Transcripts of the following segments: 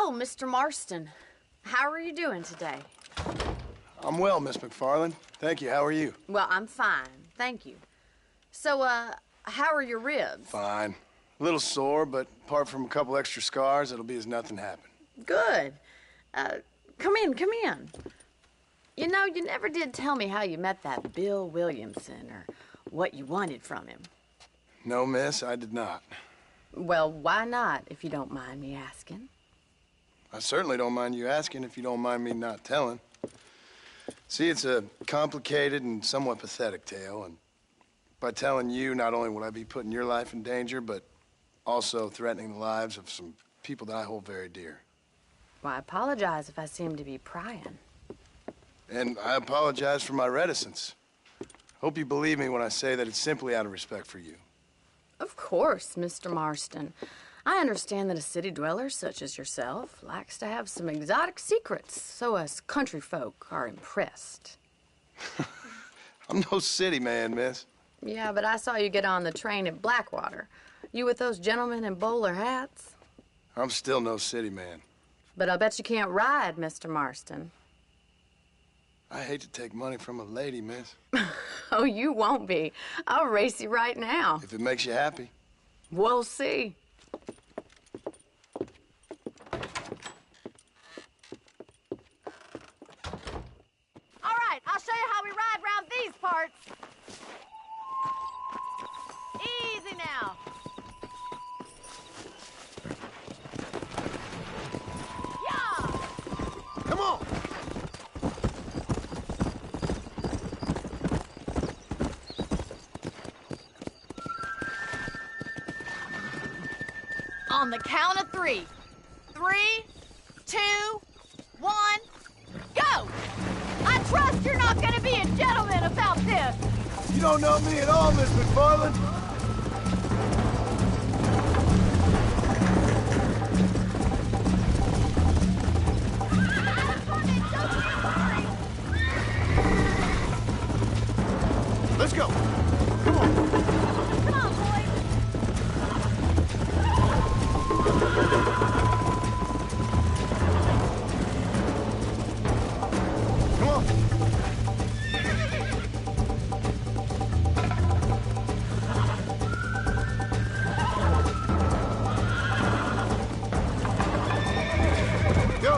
Oh, Mr. Marston. How are you doing today? I'm well, Miss McFarland. Thank you. How are you? Well, I'm fine. Thank you. So, how are your ribs? Fine. A little sore, but apart from a couple extra scars, it'll be as nothing happened. Good. Come in, come in. You know, you never did tell me how you met that Bill Williamson or what you wanted from him. No, miss, I did not. Well, why not, if you don't mind me asking? I certainly don't mind you asking if you don't mind me not telling. See, it's a complicated and somewhat pathetic tale, and by telling you, not only would I be putting your life in danger, but also threatening the lives of some people that I hold very dear. Well, I apologize if I seem to be prying. And I apologize for my reticence. Hope you believe me when I say that it's simply out of respect for you. Of course, Mr. Marston. I understand that a city dweller such as yourself likes to have some exotic secrets, so us country folk are impressed. I'm no city man, miss. Yeah, but I saw you get on the train at Blackwater. You with those gentlemen in bowler hats? I'm still no city man. But I'll bet you can't ride, Mr. Marston. I hate to take money from a lady, miss. Oh, you won't be. I'll race you right now. If it makes you happy. We'll see. All right, I'll show you how we ride around these parts. Easy now. Yeah! Come on! On the count of 3. 3, 2, 1, go! I trust you're not gonna be a gentleman about this. You don't know me at all, Miss McFarland. Let's go. Come on. Come on, boys. Come on. Go.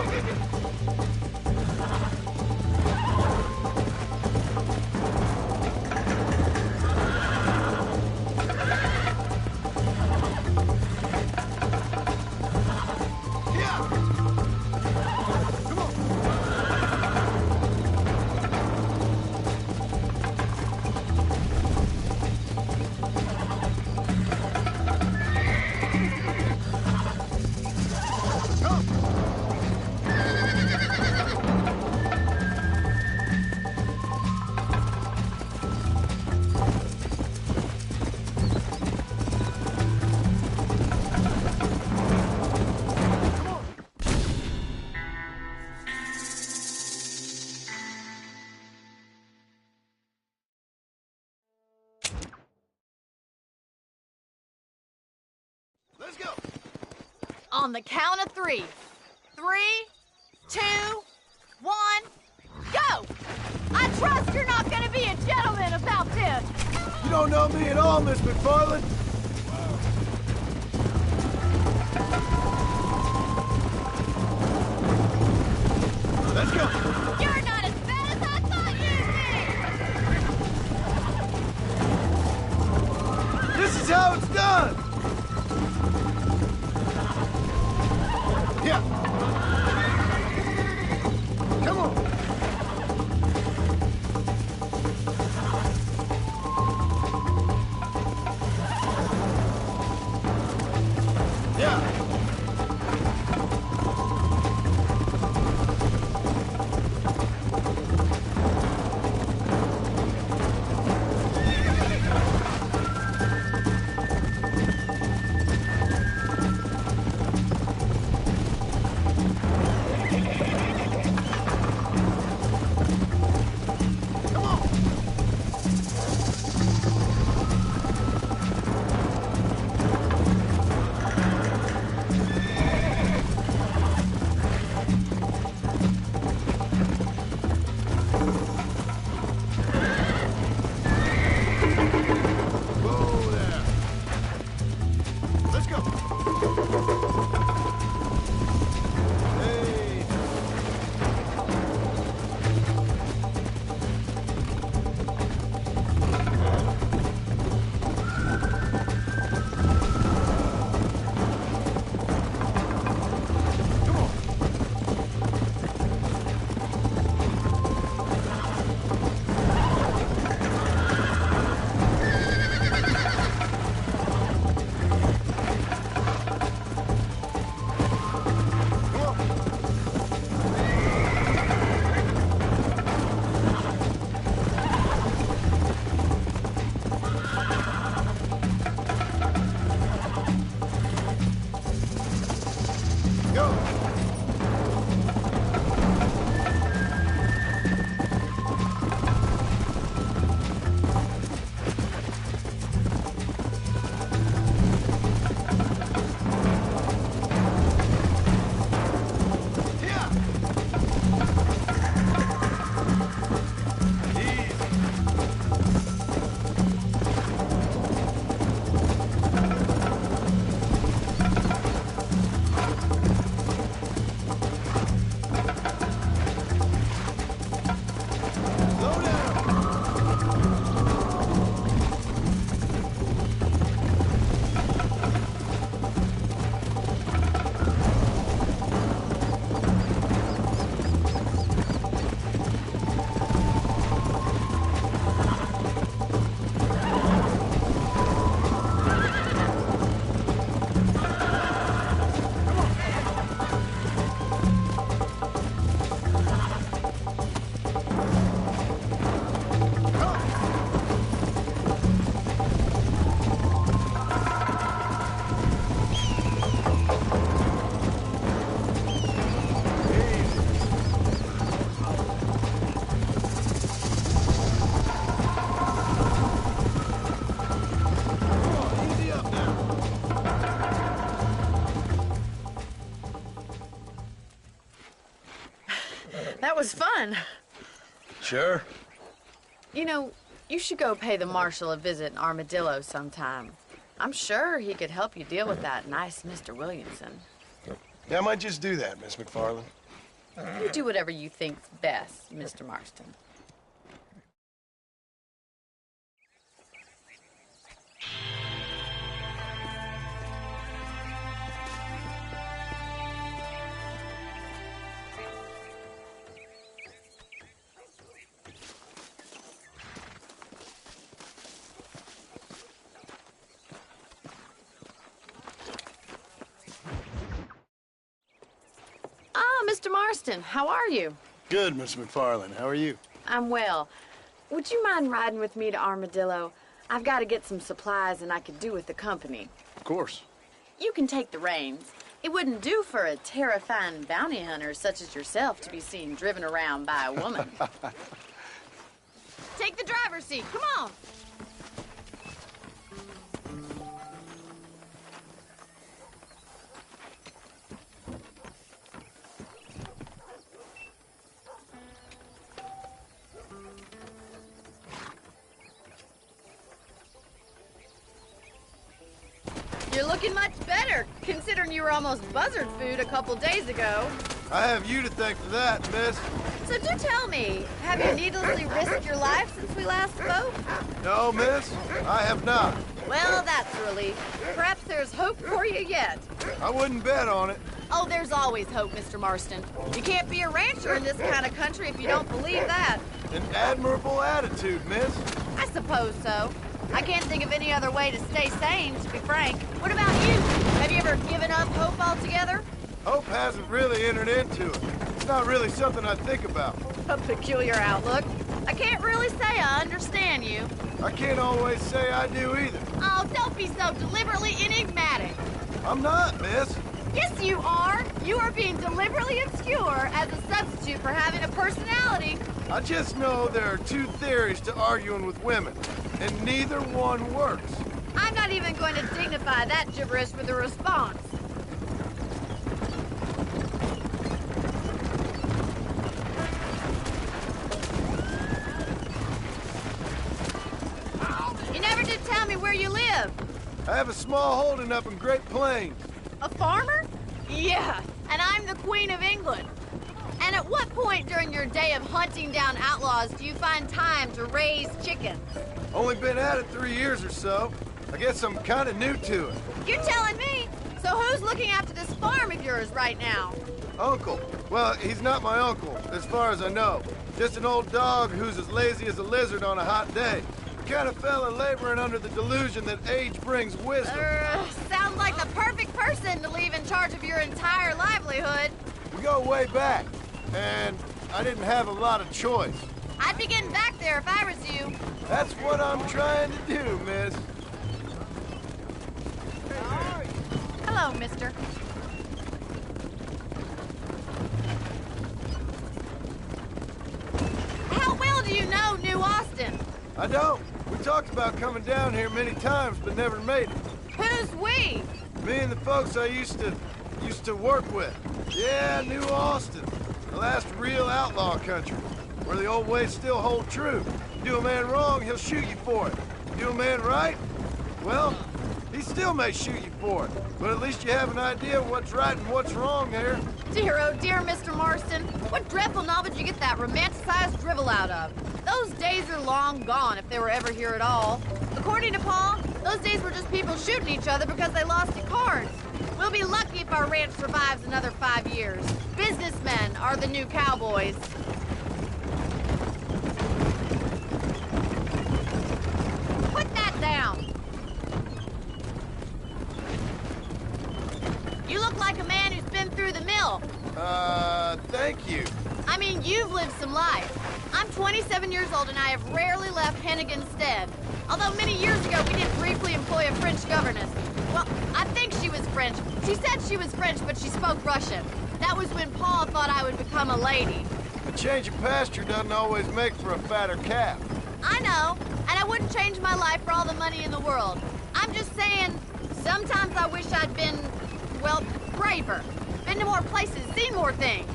Let's go. On the count of 3. 3, 2, 1, go! I trust you're not gonna be a gentleman about this. You don't know me at all, Miss McFarland. Let's go. You're not as bad as I thought you'd be. This is how it's done. Yeah. Come on. Yeah. fun. Sure. You know, you should go pay the marshal a visit in Armadillo sometime. I'm sure he could help you deal with that nice Mr. Williamson. Yeah, I might just do that, Miss McFarland. You do whatever you think's best, Mr. Marston. Mr. Marston, how are you? Good, Miss McFarland. How are you? I'm well. Would you mind riding with me to Armadillo? I've got to get some supplies and I could do with the company. Of course. You can take the reins. It wouldn't do for a terrifying bounty hunter such as yourself to be seen driven around by a woman. Take the driver's seat. Come on. You're looking much better, considering you were almost buzzard food a couple days ago. I have you to thank for that, miss. So do tell me, have you needlessly risked your life since we last spoke? No, miss, I have not. Well, that's a relief. Perhaps there's hope for you yet. I wouldn't bet on it. Oh, there's always hope, Mr. Marston. You can't be a rancher in this kind of country if you don't believe that. An admirable attitude, miss. I suppose so. I can't think of any other way to stay sane, to be frank. What about you? Have you ever given up hope altogether? Hope hasn't really entered into it. It's not really something I think about. A peculiar outlook. I can't really say I understand you. I can't always say I do either. Oh, don't be so deliberately enigmatic. I'm not, miss. Yes, you are. You are being deliberately obscure as a substitute for having a personality. I just know there are two theories to arguing with women, and neither one works. I'm not even going to dignify that gibberish with a response. You never did tell me where you live. I have a small holding up in Great Plains. A farmer? Yeah, and I'm the Queen of England. And at what point during your day of hunting down outlaws do you find time to raise chickens? Only been at it 3 years or so. I guess I'm kind of new to it. You're telling me? So who's looking after this farm of yours right now? Uncle. Well, he's not my uncle, as far as I know. Just an old dog who's as lazy as a lizard on a hot day. The kind of fella laboring under the delusion that age brings wisdom. Sounds like the perfect person to leave in charge of your entire livelihood. We go way back, and I didn't have a lot of choice. I'd be getting back there if I was you. That's what I'm trying to do, miss. Hello, mister. How well do you know New Austin? I don't. We talked about coming down here many times, but never made it. Who's we? Me and the folks I used to work with. Yeah, New Austin. The last real outlaw country, where the old ways still hold true. Do a man wrong, he'll shoot you for it. Do a man right, well, he still may shoot you for it. But at least you have an idea of what's right and what's wrong there. Dear, oh dear, Mr. Marston. What dreadful novel did you get that romanticized drivel out of? Those days are long gone, if they were ever here at all. According to Paul, those days were just people shooting each other because they lost at cards. We'll be lucky if our ranch survives another 5 years. Businessmen are the new cowboys. Put that down. You look like a man who's been through the mill. Thank you. I mean, you've lived some life. I'm 27 years old and I have rarely left Hennigan's stead. Although many years ago we did briefly employ a French governess. Well, I think she was French. She said she was French, but she spoke Russian. That was when Paul thought I would become a lady. A change of pasture doesn't always make for a fatter calf. I know, and I wouldn't change my life for all the money in the world. I'm just saying, sometimes I wish I'd been, well, braver. Been to more places, seen more things.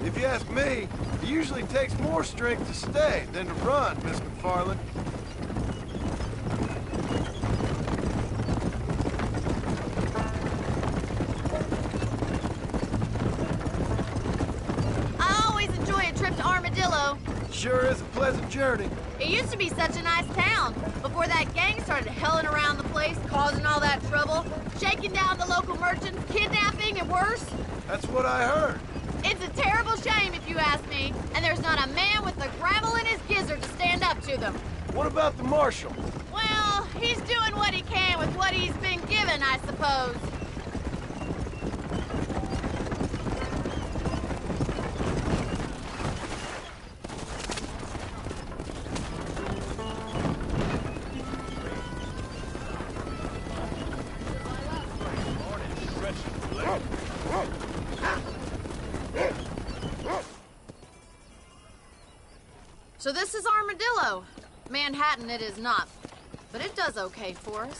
If you ask me, it usually takes more strength to stay than to run, Miss McFarland. I always enjoy a trip to Armadillo. Sure is a pleasant journey. It used to be such a nice town before that gang started helling around the place, causing all that trouble, shaking down the local merchants, kidnapping, and worse. That's what I heard. It's a terrible shame, if you ask me, and there's not a man with the gravel in his gizzard to stand up to them. What about the marshal? Well, he's doing what he can with what he's been given, I suppose. So this is Armadillo. Manhattan it is not, but it does okay for us.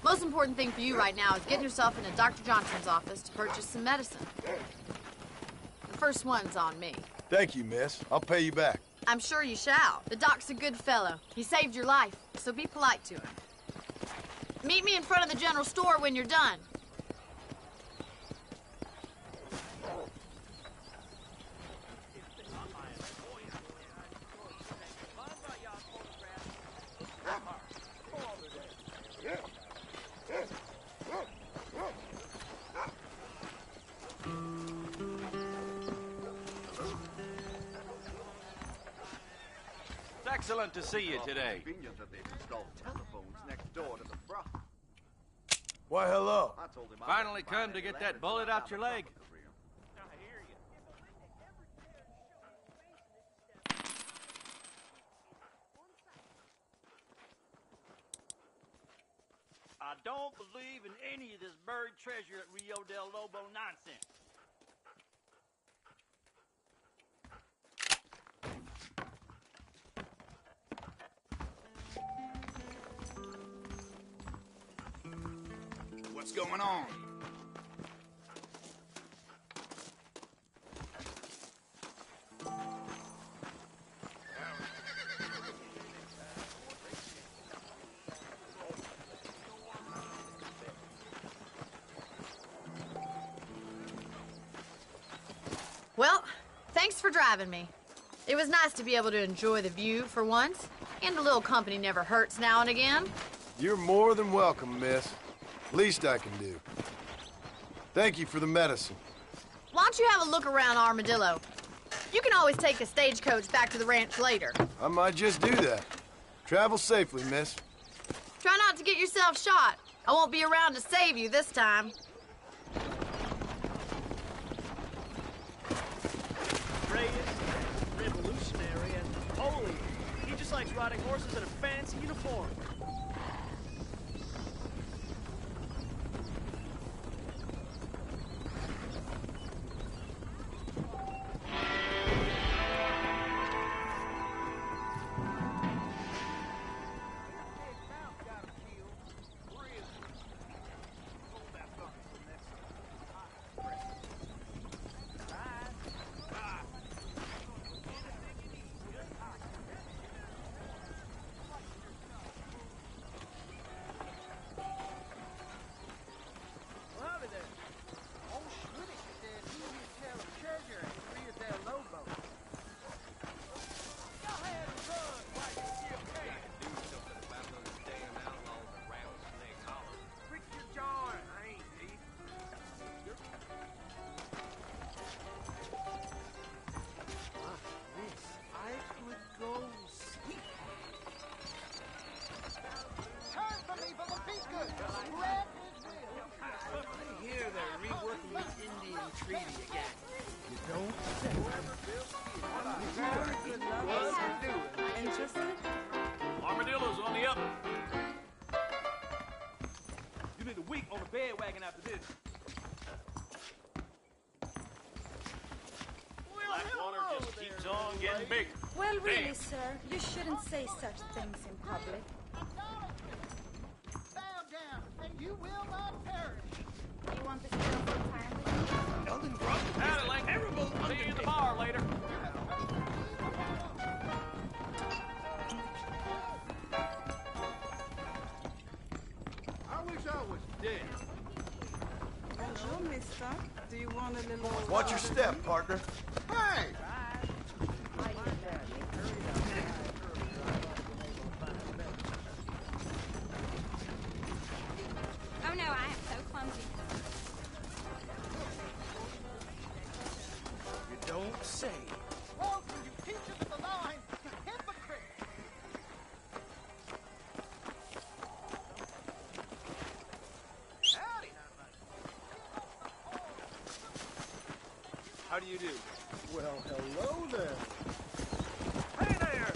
Most important thing for you right now is getting yourself into Dr. Johnson's office to purchase some medicine. The first one's on me. Thank you, miss. I'll pay you back. I'm sure you shall. The doc's a good fellow. He saved your life, so be polite to him. Meet me in front of the general store when you're done. Excellent to see you today. Convenient that they've installed telephones next door to the brothel. Why, hello. I told him Finally come to get that bullet out your leg. I don't believe in any of this buried treasure at Rio del Lobo nonsense. What's going on? Well, thanks for driving me. It was nice to be able to enjoy the view for once, and a little company never hurts now and again. You're more than welcome, miss. Least I can do. Thank you for the medicine. Why don't you have a look around Armadillo? You can always take a stagecoach back to the ranch later. I might just do that. Travel safely, miss. Try not to get yourself shot. I won't be around to save you this time. Reyes, revolutionary, and holy, he just likes riding horses in a fancy uniform. Armadillo's on the up. You need a week on the bed wagon after this. Blackwater just keeps on getting bigger. Well, really, Damn. sir, you shouldn't say such things in public. You will not perish. Do you want this girl full-time? Nothing wrong with Howdy, Link. terrible See you in the bar later. I wish I was dead. Bonjour, mister. Do you want a little... Watch your step, partner. Hey! Oh no, I am so clumsy. You don't say. Welcome, you teachers of the line, to hypocrite. Howdy. How do you do? Well, hello there. Hey there!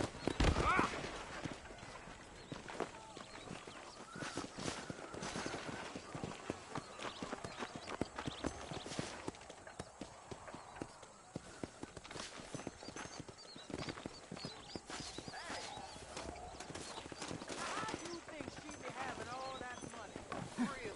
Ah! How do you think she be having all that money? Really?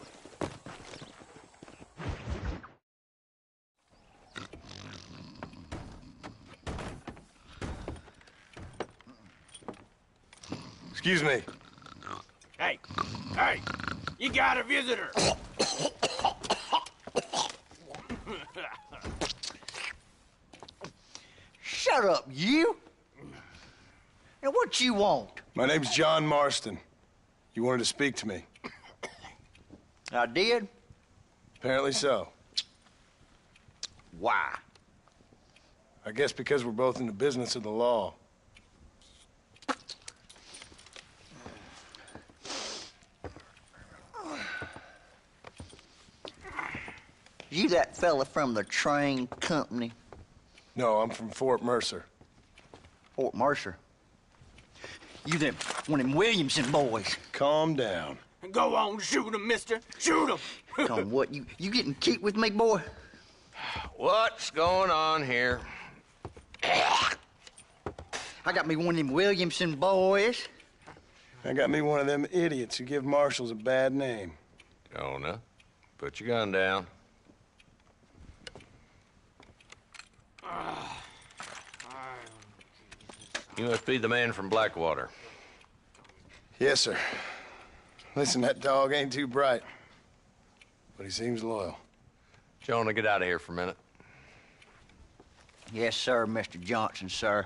Excuse me. Hey! Hey! You got a visitor! Shut up, you! And what you want? My name's John Marston. You wanted to speak to me. I did? Apparently so. Why? I guess because we're both in the business of the law. You that fella from the train company, No, I'm from Fort Mercer. Fort Mercer? You them one of them Williamson boys. Calm down. Go on, shoot him, mister! Shoot him! Come what, you getting cute with me, boy? What's going on here? I got me one of them Williamson boys. I got me one of them idiots who give marshals a bad name. Jonah, put your gun down. You must be the man from Blackwater. Yes, sir. Listen, that dog ain't too bright, but he seems loyal. Jonah, get out of here for a minute. Yes, sir, Mr. Johnson, sir.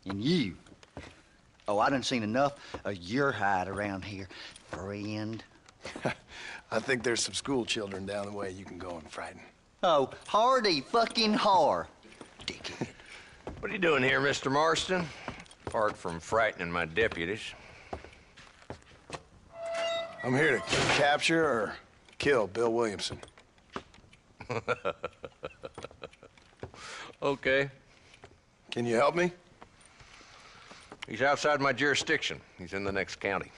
And you. Oh, I done seen enough of your hide around here, friend. I think there's some school children down the way you can go and frighten. Oh, hardy fucking har. Dickhead. What are you doing here, Mr. Marston? Apart from frightening my deputies. I'm here to capture or kill Bill Williamson. Okay. Can you help me? He's outside my jurisdiction. He's in the next county.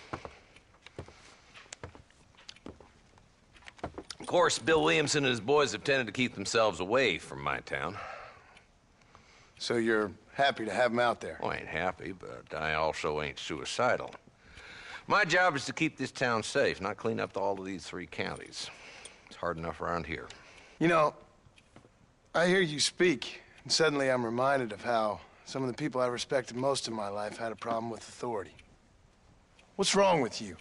Of course, Bill Williamson and his boys have tended to keep themselves away from my town. So you're happy to have him out there? Well, I ain't happy, but I also ain't suicidal. My job is to keep this town safe, not clean up all of these 3 counties. It's hard enough around here. You know, I hear you speak, and suddenly I'm reminded of how some of the people I respected most in my life had a problem with authority. What's wrong with you?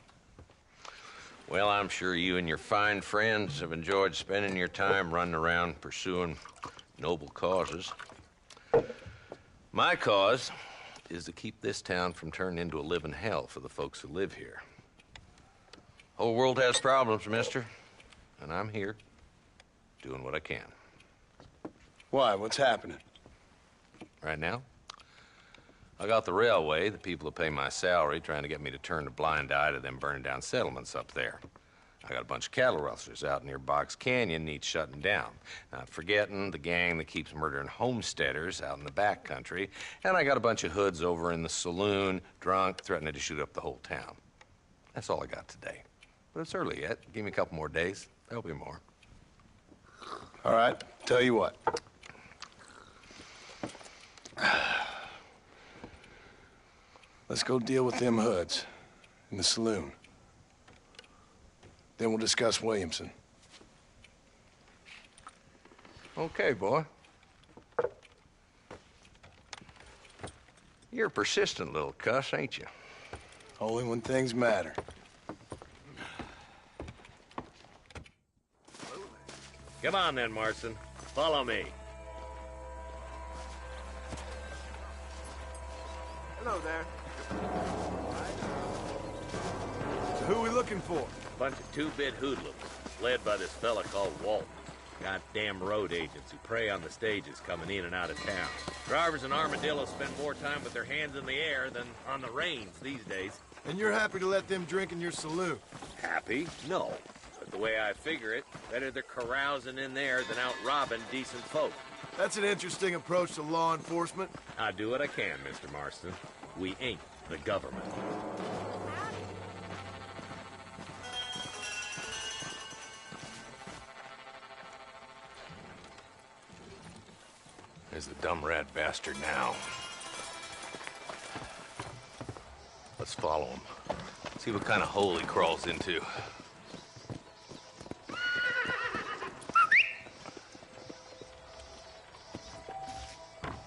Well, I'm sure you and your fine friends have enjoyed spending your time running around pursuing noble causes. My cause is to keep this town from turning into a living hell for the folks who live here. Whole world has problems, mister, and I'm here doing what I can. Why? What's happening? Right now, I got the railway, the people who pay my salary, trying to get me to turn a blind eye to them burning down settlements up there. I got a bunch of cattle rustlers out near Box Canyon needs shutting down. Not forgetting the gang that keeps murdering homesteaders out in the back country. And I got a bunch of hoods over in the saloon, drunk, threatening to shoot up the whole town. That's all I got today. But it's early yet. Give me a couple more days. There'll be more. All right, tell you what. Let's go deal with them hoods. in the saloon. Then we'll discuss Williamson. Okay, boy. You're a persistent little cuss, ain't you? Only when things matter. Come on then, Marston. Follow me. Hello there. So who are we looking for? Bunch of two-bit hoodlums, led by this fella called Walton. Goddamn road agents who prey on the stages coming in and out of town. Drivers in Armadillo spend more time with their hands in the air than on the reins these days. And you're happy to let them drink in your saloon? Happy? No. But the way I figure it, better they're carousing in there than out robbing decent folk. That's an interesting approach to law enforcement. I do what I can, Mr. Marston. We ain't the government. There's the dumb rat bastard now. Let's follow him. See what kind of hole he crawls into.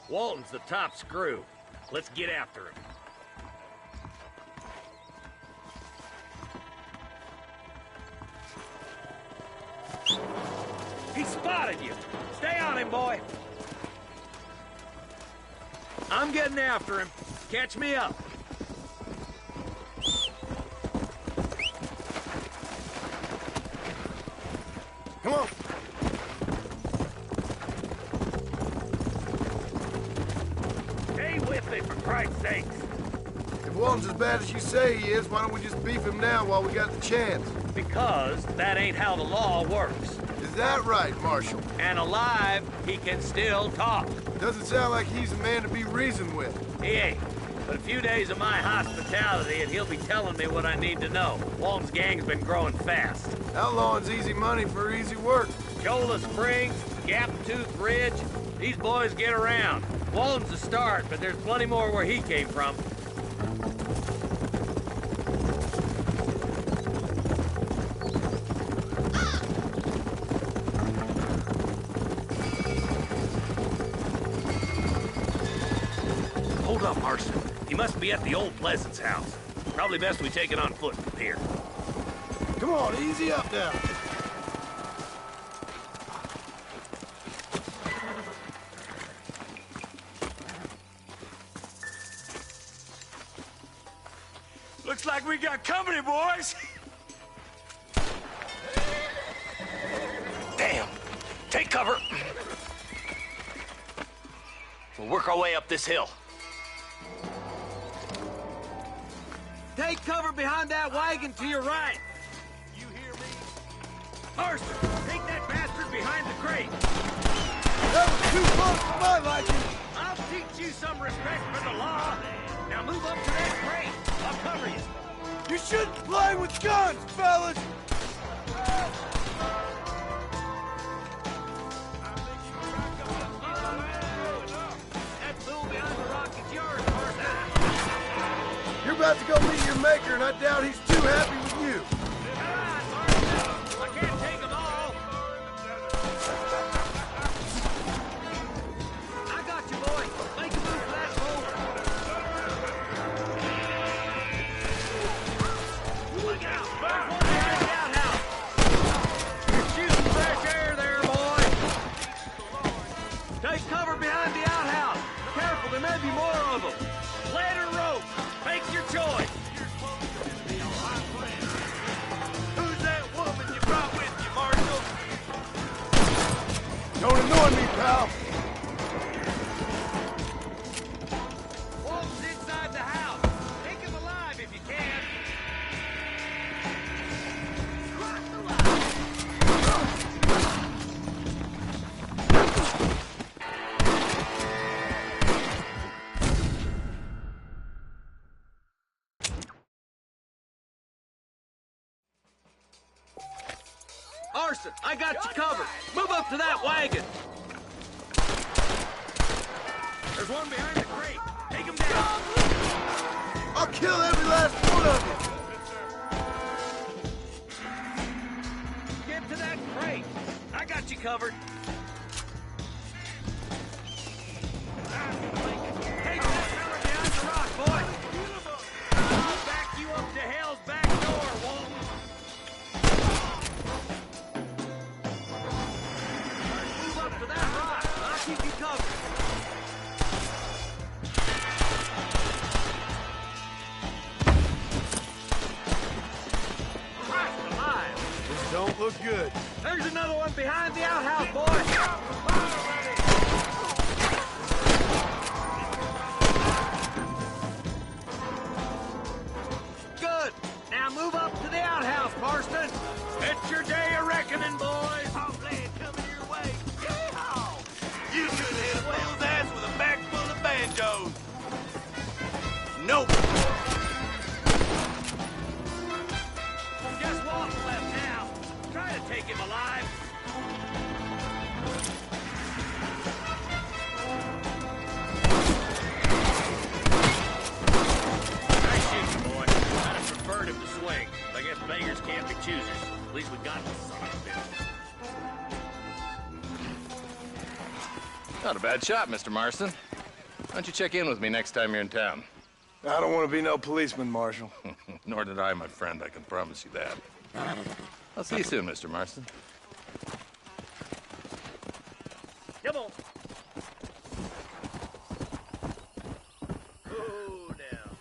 Walton's the top screw. Let's get after him. He spotted you. Stay on him, boy. I'm getting after him. Catch me up. Come on. Stay with me, for Christ's sakes. If Walton's as bad as you say he is, why don't we just beef him now while we got the chance? Because that ain't how the law works. Is that right, Marshal? And alive, he can still talk. Doesn't sound like he's a man to be reasoned with. He ain't. But a few days of my hospitality and he'll be telling me what I need to know. Walton's gang's been growing fast. Outlawing's easy money for easy work. Cholla Springs, Gap Tooth Ridge, these boys get around. Walton's a start, but there's plenty more where he came from. Hold up, Marston. He must be at the old Pleasance house. Probably best we take it on foot from here. Come on, easy up now. Looks like we got company, boys. Damn. Take cover. We'll work our way up this hill. Take cover behind that wagon to your right. You hear me? Marston, take that bastard behind the crate. That was too close for my liking. I'll teach you some respect for the law. Now move up to that crate. I'll cover you. You shouldn't play with guns, fellas. That fool behind the rock is yours, Marston. You're about to go meet your maker, and I doubt he's too happy with you. Come on, Marston. I can't take them all. I got you, boy. Make a move for that boulder. Look out. There's one behind the outhouse. You're shooting fresh air there, boy. Take cover behind the outhouse. Careful, there may be more of them. Lead or rope. Make your choice. Who's that woman you brought with you, Marshal? Don't annoy me, pal. Walton's inside the house. Take him alive if you can. Arson, I got you covered. Move up to that wagon. There's one behind the crate. Take him down. I'll kill every last one of you. covered. Take that fella behind the rock, boy. I'll back you up to hell's back door, Walton. Move up to that rock. I'll keep you covered. Don't look good. There's another one behind the outhouse, boy. Good. Now move up to the outhouse, Marston. It's your day of reckoning, boys. Hog lad coming your way. Yeehaw! You could hit a fool's ass with a bag full of banjos. Nope. Just Walton left now. Try to take him alive. Nice shooting, boy. I'd have preferred him to swing. I guess beggars can't be choosers. At least we got this son of a bitch. Not a bad shot, Mr. Marston. Why don't you check in with me next time you're in town? I don't want to be no policeman, Marshal. Nor did I, my friend. I can promise you that. I'll see you soon, Mr. Marston. Come on. Go down.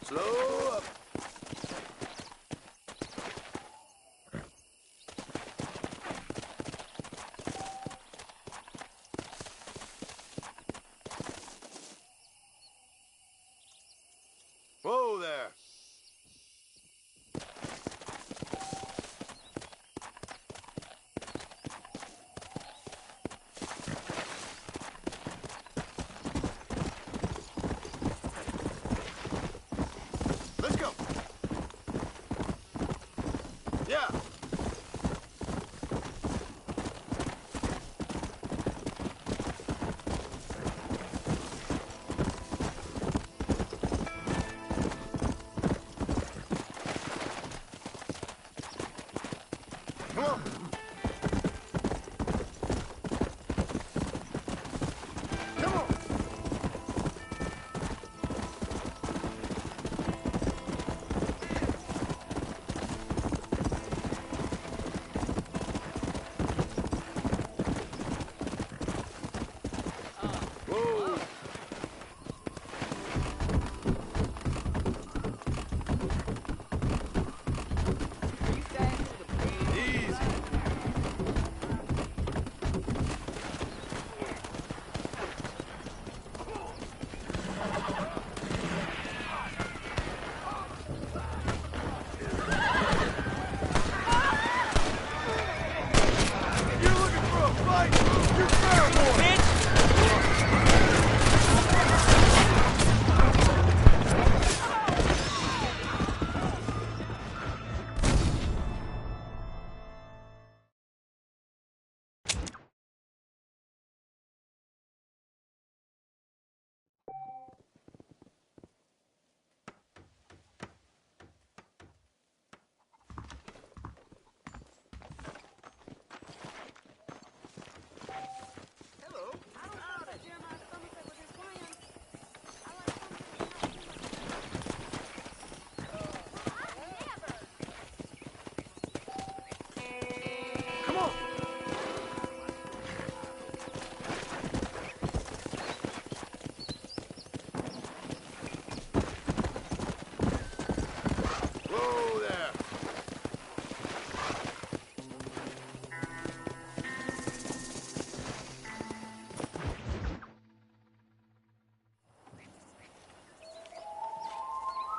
Slow up. Whoa there. Let's go. Yeah.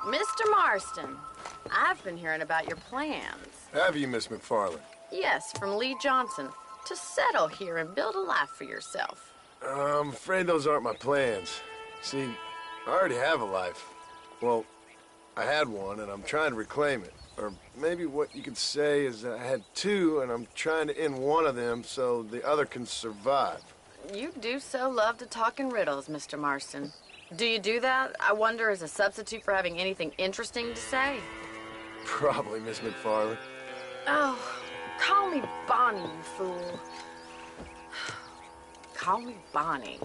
Mr. Marston, I've been hearing about your plans. Have you, Miss McFarland? Yes, from Lee Johnson, to settle here and build a life for yourself. I'm afraid those aren't my plans. See, I already have a life. Well, I had one, and I'm trying to reclaim it. Or maybe what you could say is that I had two, and I'm trying to end one of them so the other can survive. You do so love to talk in riddles, Mr. Marston. Do you do that, I wonder, as a substitute for having anything interesting to say? Probably, Miss McFarland. Oh, call me Bonnie, you fool. Call me Bonnie.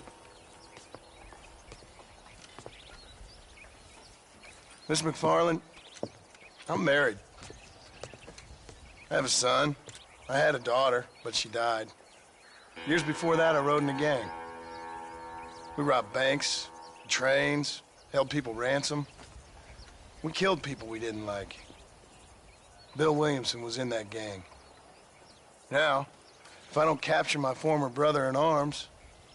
Miss McFarland, I'm married. I have a son. I had a daughter, but she died. Years before that, I rode in a gang. We robbed banks, trains, held people ransom. We killed people we didn't like. Bill Williamson was in that gang. Now, if I don't capture my former brother in arms,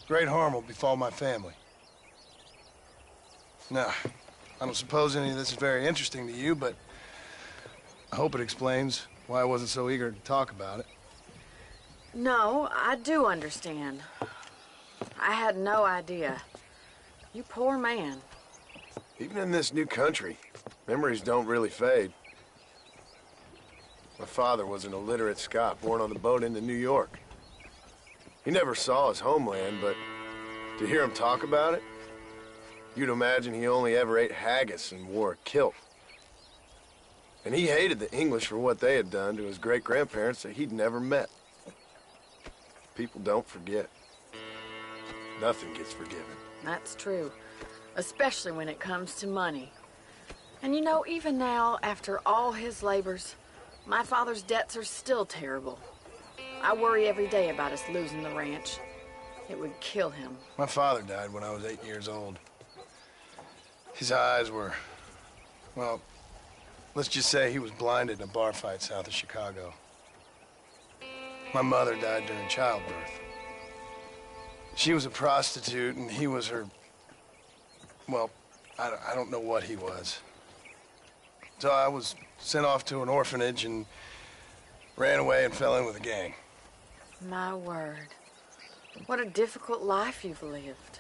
great harm will befall my family. Now, I don't suppose any of this is very interesting to you, but I hope it explains why I wasn't so eager to talk about it. No, I do understand. I had no idea. You poor man. Even in this new country, memories don't really fade. My father was an illiterate Scot born on the boat into New York. He never saw his homeland, but to hear him talk about it, you'd imagine he only ever ate haggis and wore a kilt. And he hated the English for what they had done to his great-grandparents that he'd never met. People don't forget. Nothing gets forgiven. That's true, especially when it comes to money. And you know, even now, after all his labors, my father's debts are still terrible. I worry every day about us losing the ranch. It would kill him. My father died when I was 8 years old. His eyes were, well, let's just say he was blinded in a bar fight south of Chicago. My mother died during childbirth. She was a prostitute, and he was her, well, I don't know what he was. So I was sent off to an orphanage and ran away and fell in with a gang. My word. What a difficult life you've lived.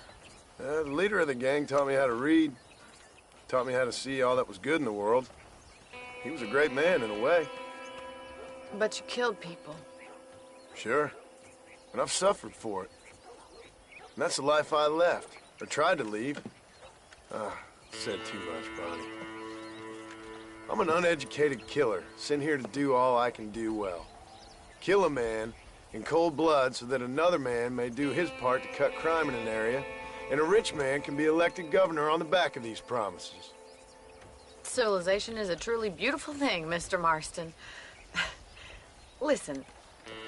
The leader of the gang taught me how to read, taught me how to see all that was good in the world. He was a great man in a way. But you killed people. Sure. And I've suffered for it. And that's the life I left, or tried to leave. Said too much, Bonnie. I'm an uneducated killer, sent here to do all I can do well. Kill a man in cold blood so that another man may do his part to cut crime in an area, and a rich man can be elected governor on the back of these promises. Civilization is a truly beautiful thing, Mr. Marston. Listen,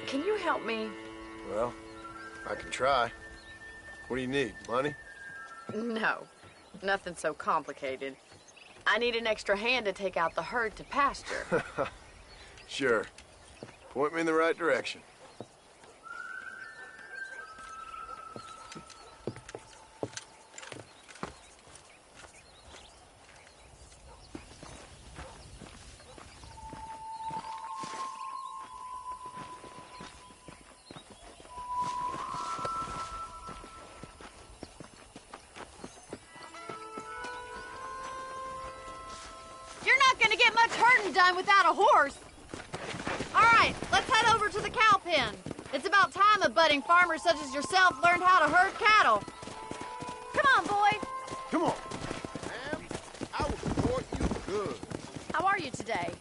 can you help me? Well, I can try. What do you need, money? No, nothing so complicated. I need an extra hand to take out the herd to pasture. Sure. Point me in the right direction. Done without a horse. All right, let's head over to the cow pen. It's about time a budding farmer such as yourself learned how to herd cattle. Come on, boy. Come on. Ma'am, I will support you good. How are you today?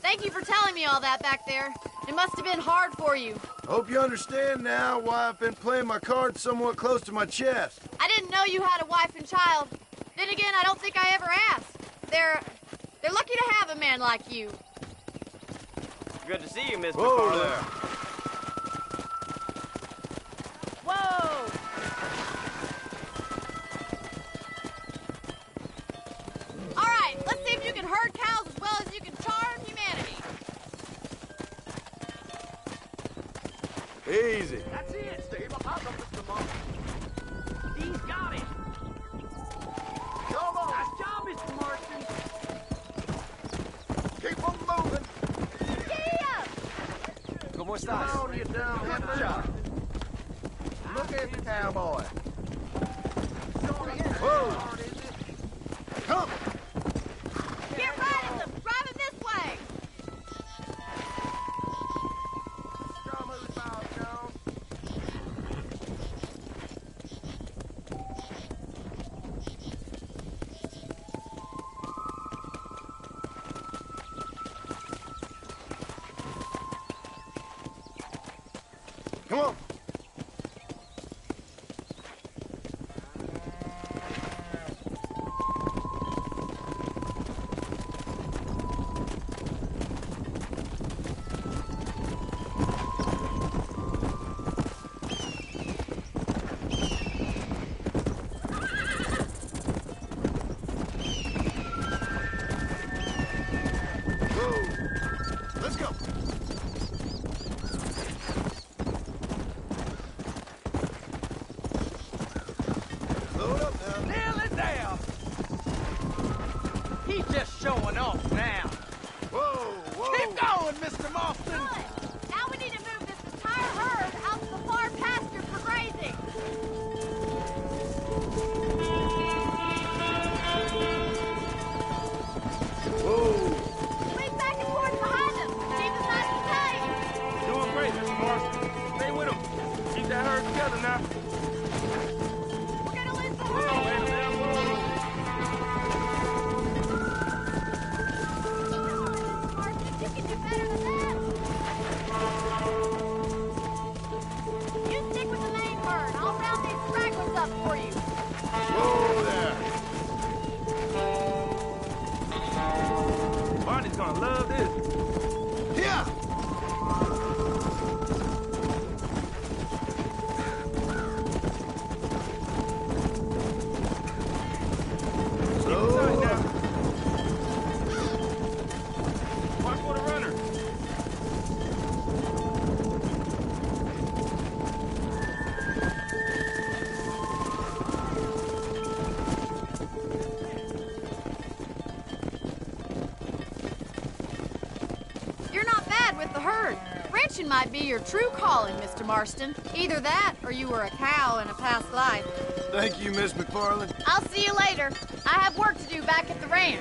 Thank you for telling me all that back there. It must have been hard for you. Hope you understand now why I've been playing my cards somewhat close to my chest. I didn't know you had a wife and child. Then again, I don't think I ever asked. They're lucky to have a man like you. Good to see you, Miss Whoa McFarland. there. Whoa! All right, let's see if you can herd cows as well as you can charm humanity. Easy. That's it. Stay behind him, Mr. Marston. He's got it. Come on. Nice job, Mr. Marston. ¿Cómo estás? Come on, you dumb heifer. Look at the cowboy. Whoa! Come! Get riding them! Drive him this way! Come on, Bob Jones. Come on. Let's go. Load up now. Nail it down! He's just showing off now. Whoa, whoa. Keep going, Mr. Marston! Good! Now we need to move this entire herd out to the far pasture for grazing! Whoa. Lean back and forth behind them! Keep us nice and tight! Doing great, Mr. Marston. Stay with him. Keep that herd together now. We're gonna lose the Whoa, herd! wait a minute, whoa. Marston, you can do better than that! You stick with the main herd. I'll round these stragglers up for you. Whoa there. Barney's gonna love this. Here. Slow tight now. Watch for the runner. You're not bad with the herd. Ranching might be your true calling, Mr. Marston. Either that, or you were a cow in a past life. Thank you, Miss McFarland. I'll see you later. I have work to do back at the ranch.